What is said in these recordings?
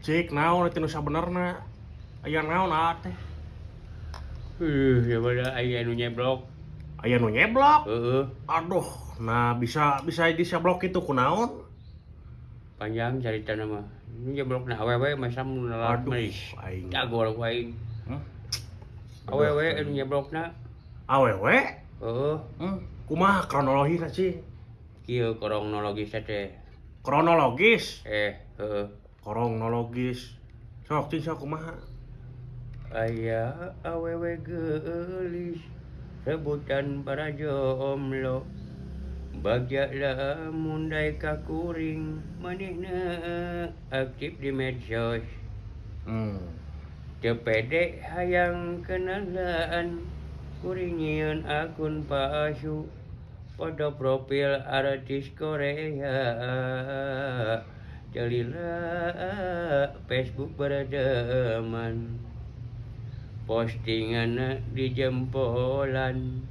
Cik naon itu nu sabenerna? Aya naon teh? Ya pada aya nu nyeblok. Aya nu nyeblok. Heeh. Aduh, nah bisa diseblok itu kunaon? Panjang caritana mah. Ini nyeblokna awewe masam nu nalar Aduh, meis. aing. Jago ku aing. Hmm? Awewe anu nyeblokna. Awewe? Heeh. Kumaha kronologisna sih? Kieu kronologis teh. Kronologis? Heeh. Kronologis. Sok cing sok kumaha? Aya awewe geulis rebutan para jomblo. Bagja lamun dae ka kuring manehna aktif di medsos. Teu pede hayang kenalan kuring nyieun akun palsu. Foto profil artis Korea. Jalila Facebook beredeman. Postinganna dijempolan.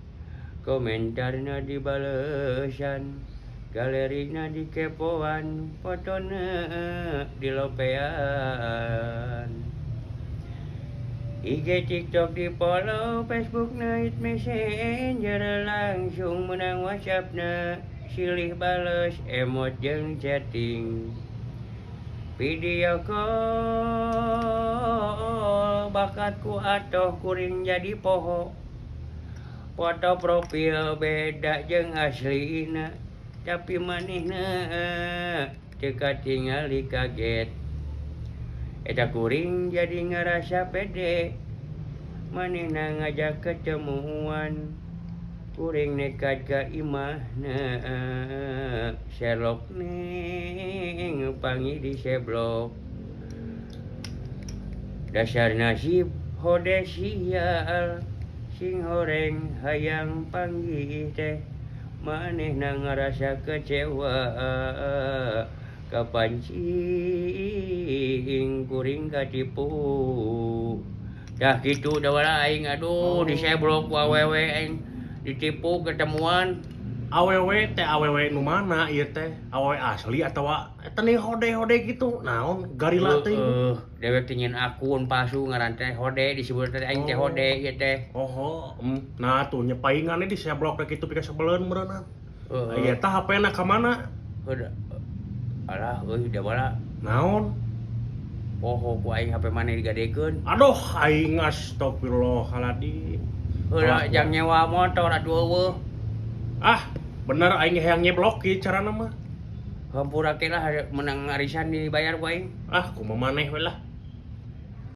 Komentarna dibalesan. Galerina dikepoan. Fotona dilopean. IG TikTok di follow, Facebook night messenger langsung menang WhatsAppna silih bales emot jeung chatting. Video call bakatku atoh kuring jadi poho. Foto profil beda jeung aslina, tapi manehna teu katingali kaget. Eta kuring jadi ngerasa pede. Manehna ngajak ketemuan. Kuring nekat ka imahna. Sherlock neng panggil di seblok. Dasar nasib hode sial. Sing horeng hayang panggih teh. Manehna ngerasa kecewa. Kapancing kuring katipu. Dah gitu dah wala aing aduh diseblok ku awewe aing ditipu ketemuan. Awewe teh awewe nu mana ieu teh? Awewe asli atawa eta nih hode-hode gitu? Naon garila teuing? Dewek teh nyieun akun palsu ngaran teh hode disebut teh aing teh hode ieu teh. Nah tuh nyepaingannya diseblok teh kitu pika sebeleun meureunna. Aya tah HP-na ka mana? Alah da wala. Naon? Poho ku aing HP maneh digadekeun. Aduh, aing astagfirullahaladzim. Heula jang nyewa motor atuh eueuh. Bener aing hayang nyeblok ieu carana mah. Hampura ke lah menang arisan dibayar ku aing. Kumaha maneh we lah.